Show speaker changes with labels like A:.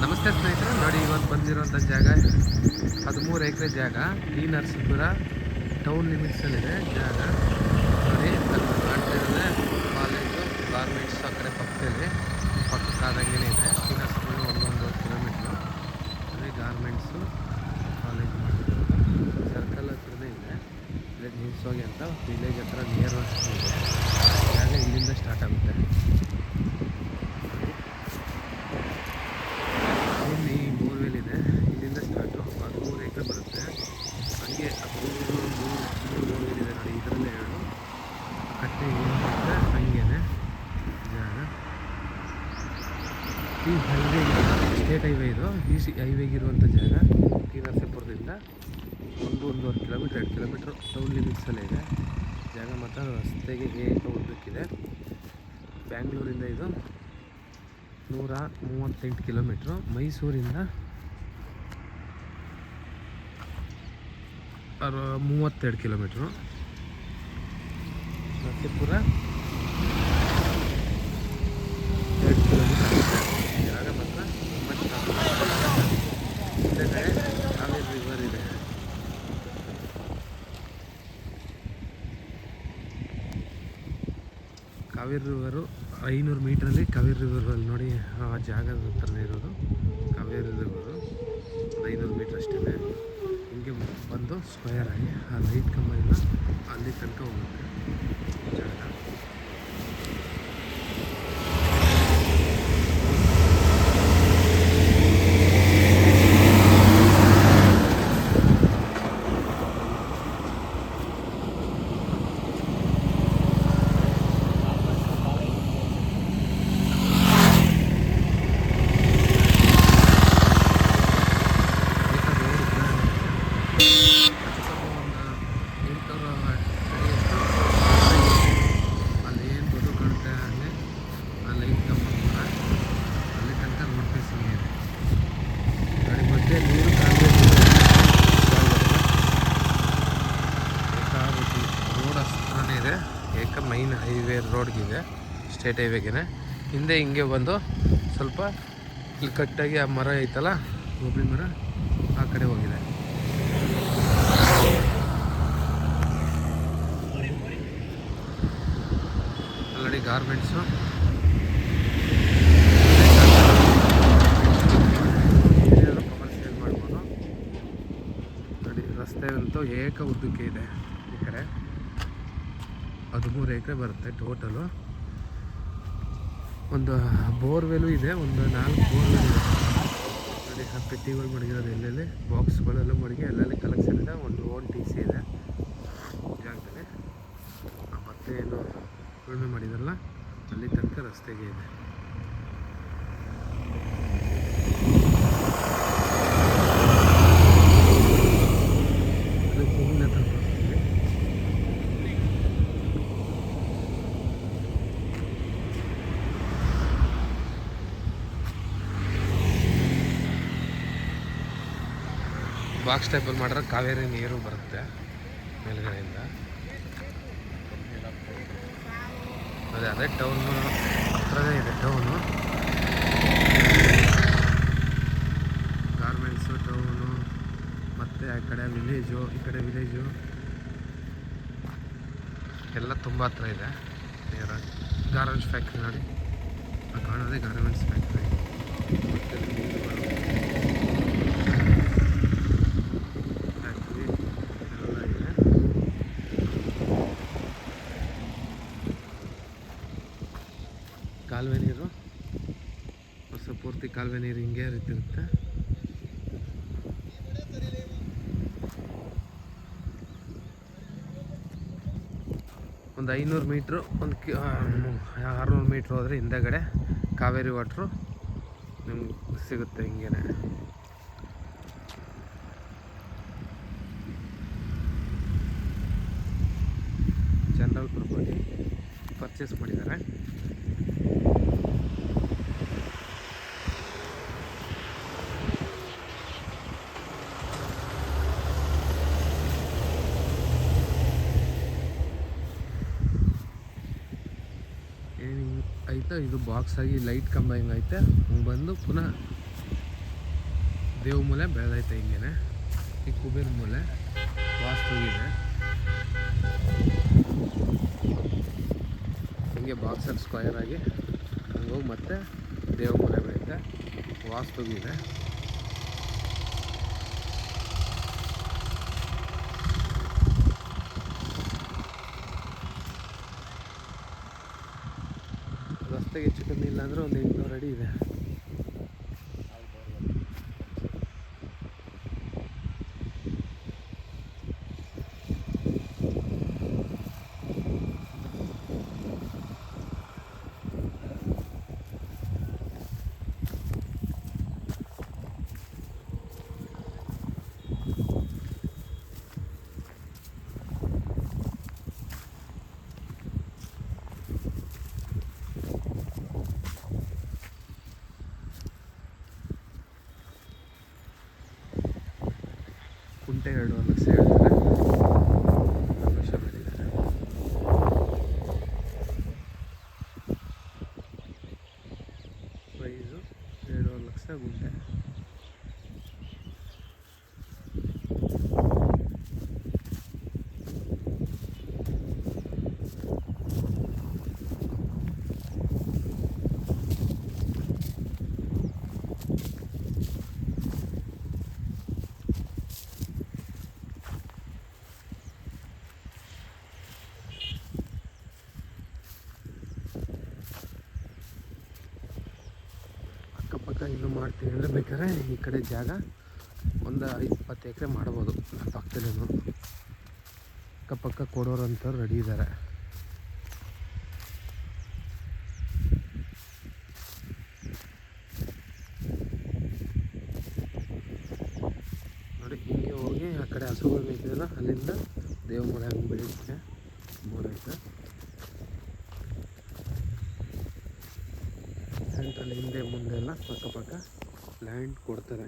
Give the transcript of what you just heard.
A: ನಮಸ್ತೆ ಸ್ನೇಹಿತರೆ, ನೋಡಿ ಇವತ್ತು ಬಂದಿರೋಂಥ ಜಾಗ 13 ಎಕರೆ ಜಾಗ ಈ ನರಸೀಪುರ ಟೌನ್ ಲಿಮಿಟ್ಸಲ್ಲಿದೆ ಜಾಗ. ನೋಡಿ ಕಾಣ್ತಾ ಇರೋದೇ ಕಾಲೇಜು, ಗಾರ್ಮೆಂಟ್ಸ್ ಆ ಕಡೆ ಪಕ್ಕದಲ್ಲಿ ಪಕ್ಕಕ್ಕಾದಂಗೆ ಇದೆ. ಈ ನರಸೀಪುರ 1-1.5 ಕಿಲೋಮೀಟ್ರು. ಅದೇ ಗಾರ್ಮೆಂಟ್ಸು ಕಾಲೇಜ್ ಮಾಡಿರೋದು ಸರ್ಕಲ್ ಹತ್ರನೇ ಇದೆ. ಇಲ್ಲೇ ನಿಲ್ಸೋಗಿ ಅಂತ ವಿಲೇಜ್ ಹತ್ರ ನಿಯರ್ ಇದೆ ಜಾಗ. ಇಲ್ಲಿಂದ ಸ್ಟಾರ್ಟ್ ಆಗುತ್ತೆ. ಇಲ್ಲಿ ಬೋರ್ವೆಲ್ ಇದೆ, ಇಲ್ಲಿಂದ ಸ್ಟಾರ್ಟು 13 ಎಕರೆ ಬರುತ್ತೆ. ಹಂಗೆ ಮೂರು ಬೋರ್ವೆಲ್ ಇದೆ ನೋಡಿ, ಇದರಲ್ಲೇ 2 ಕಟ್ಟೆ ಏನು ಬರುತ್ತೆ ಹಂಗೇನೆ ಜಾಗ. ಈ ಹೈವೇ ಸ್ಟೇಟ್ ಹೈವೇ ಇದು. ಈ ಹೈವೇಗಿರುವಂಥ ಜಾಗ ಟಿ ನರಸೀಪುರದಿಂದ 1-1.5 ಕಿಲೋಮೀಟ್ರ್ 2 ಕಿಲೋಮೀಟ್ರ್ ಟೌನ್ ಲಿಮಿಟ್ಸಲ್ಲೇ ಇದೆ ಜಾಗ. ಮತ್ತು ರಸ್ತೆಗೆ ಏಕ ಉದ್ದಕ್ಕಿದೆ. ಬ್ಯಾಂಗ್ಳೂರಿಂದ ಇದು 138 ಕಿಲೋಮೀಟ್ರು. ಮೈಸೂರಿಂದ 32 ಕಿಲೋಮೀಟ್ರು. ನರಸೀಪುರ 2 ಕಿಲೋಮೀಟ್ರ್ ಜಾಗ. ಮಾತ್ರ ತುಂಬ ಕಾವೇರಿ ರಿವರ್ ಇದೆ. ಕಾವೇರಿ ರಿವರು 500 ಮೀಟ್ರಲ್ಲಿ ಕಾವೇರಿ ರಿವರಲ್ಲಿ ನೋಡಿ, ಆ ಜಾಗದ ಹತ್ರನೇ ಇರೋದು ಕಾವೇರಿ ರಿವರು. 500 ಮೀಟ್ರ್ ಅಷ್ಟೇ. ಹಿಂಗೆ ಬಂದು ಸ್ಕ್ವೇರ್ ಆಗಿ ಆ ಲೈಟ್ ಕಂಬದಿಂದ ಅಲ್ಲಿ ತನಕ ಹೋಗುತ್ತೆ ಜಾಗ. ಏಕ ಮೈನ್ ಹೈವೇ ರೋಡ್ಗಿದೆ, ಸ್ಟೇಟ್ ಹೈವೇಗೆ. ಹಿಂದೆ ಹಿಂಗೆ ಬಂದು ಸ್ವಲ್ಪ ಇಲ್ಲಿ ಕಟ್ಟಾಗಿ ಆ ಮರ ಐತಲ್ಲ, ಗೋಬಿ ಮರ, ಆ ಕಡೆ ಹೋಗಿದೆ. ಆಲ್ರೆಡಿ ಗಾರ್ಮೆಂಟ್ಸು ಕಮರ್ಷಿಯಲ್ ಮಾಡ್ಬೋದು ನೋಡಿ. ರಸ್ತೆ ಅಂತೂ ಏಕ ಉದ್ದಕ್ಕೆ ಇದೆ. ಈ ಕಡೆ 13 ಎಕರೆ ಬರುತ್ತೆ ಟೋಟಲು. ಒಂದು ಬೋರ್ವೆಲು ಇದೆ, ಒಂದು 4 ಬೋರ್ವೆಲ್ ಇದೆ ನೋಡಿ. ಆ ಪೆಟ್ಟಿಗಳು ಮಡಗಿರೋದು ಎಲ್ಲೆಲ್ಲಿ, ಬಾಕ್ಸ್ಗಳೆಲ್ಲ ಮಡಗಿ ಎಲ್ಲೆಲ್ಲಿ ಕಲೆಕ್ಷನ್ ಇದೆ. ಒಂದು ಓನ್ ಟಿ ಸಿ ಇದೆ ಜಾಗದಲ್ಲಿ. ಮತ್ತೆ ಏನು ಉಳುಮೆ ಮಾಡಿದಾರಲ್ಲ ಅಲ್ಲಿ ತನಕ ರಸ್ತೆಗೆ ಇದೆ. ಬಾಕ್ಸ್ ಟೈಪಲ್ಲಿ ಮಾಡಿದ್ರೆ ಕಾವೇರಿ ನೀರು ಬರುತ್ತೆ ಮೇಲ್ಗಡೆಯಿಂದ. ಅದೇ ಟೌನು ಹತ್ರನೇ ಇದೆ. ಟೌನು ಗಾರ್ಮೆಂಟ್ಸು ಟೌನು, ಮತ್ತು ಆ ಕಡೆ ವಿಲೇಜು, ಈ ಕಡೆ ವಿಲೇಜು ಎಲ್ಲ ತುಂಬ ಹತ್ರ ಇದೆ. ಗಾರ್ಮೆಂಟ್ಸ್ ಫ್ಯಾಕ್ಟ್ರಿ ನೋಡಿ, ಕಾಣೋದೇ ಗಾರ್ಮೆಂಟ್ಸ್ ಫ್ಯಾಕ್ಟ್ರಿ. ಮತ್ತು ಕಾಲುವೆ ನೀರು, ವರ್ಷ ಪೂರ್ತಿ ಕಾಲುವೆ ನೀರು ಹಿಂಗೆ ಹರಿತಿರುತ್ತೆ. ಒಂದು 500 ಮೀಟ್ರು, 600 ಮೀಟ್ರ್ ಹೋದರೆ ಹಿಂದೆಗಡೆ ಕಾವೇರಿ ವಾಟ್ರು ನಿಮ್ಗೆ ಸಿಗುತ್ತೆ. ಹಿಂಗೇನೆ ಜನರಲ್ ಪ್ರಾಪರ್ಟಿ ಪರ್ಚೇಸ್ ಮಾಡಿದ್ದಾರೆ. ಐತೆ ಇದು ಬಾಕ್ಸ್ ಆಗಿ ಲೈಟ್ ಕಂಬ ಹಿಂಗೈತೆ. ಹಂಗೆ ಬಂದು ಪುನಃ ದೇವ್ ಮೂಲೆ ಬೆಳೆದೈತೆ ಹಿಂಗೇನೆ. ಈ ಕುಬೇರ ಮೂಲೆ ವಾಸ್ತುಗಿದೆ. ಹಿಂಗೆ ಬಾಕ್ಸರ್ ಸ್ಕ್ವಯರ್ ಆಗಿ ಹಂಗೋಗಿ ಮತ್ತೆ ದೇವ್ ಮೂಲೆ ಬೆಳೆಯುತ್ತೆ, ವಾಸ್ತುಗಿದೆ. ರಸ್ತೆಗೆ ಹೆಚ್ಚು ಕಮ್ಮಿ ಇಲ್ಲ ಅಂದರೆ ಒಂದು 800 ಅಡಿ ಇದೆ. ಕುಂಟೆ 2 ಲಕ್ಷ ಹೇಳ್ತಾರೆ, 2 ಲಕ್ಷ ಬೆಳೀತಾರೆ. ಪ್ರೈಸು 2 ಲಕ್ಷ ಗುಂಟೆ. ಅಕ್ಕಪಕ್ಕ ಇನ್ನೂ ಮಾಡ್ತೀನಿ ಅಂದರೆ ಬೇಕಾದ್ರೆ ಈ ಕಡೆ ಜಾಗ ಒಂದು 20 ಎಕರೆ ಮಾಡ್ಬೋದು. ನನ್ನ ಪಕ್ಕದಲ್ಲೇನು ಅಕ್ಕಪಕ್ಕ ಕೊಡೋರಂಥವ್ರು ರೆಡಿ ಇದ್ದಾರೆ. ನೋಡಿ ಹಿಂಗೆ ಹೋಗಿ ಆ ಕಡೆ ಹಸುಗಳು ಮೇಯ್ತಿದೆಯಲ್ಲ, ಅಲ್ಲಿಂದ ದೇವಮೂಲೆ ಹಂಗೆ ಬೆಳೀತಿದೆ ಮೂರೈತೆ. ಸೆಂಟ್ರಲ್ಲಿ ಹಿಂದೆ ಮುಂದೆ ಎಲ್ಲ ಪಕ್ಕ ಲ್ಯಾಂಡ್ ಕೊಡ್ತಾರೆ.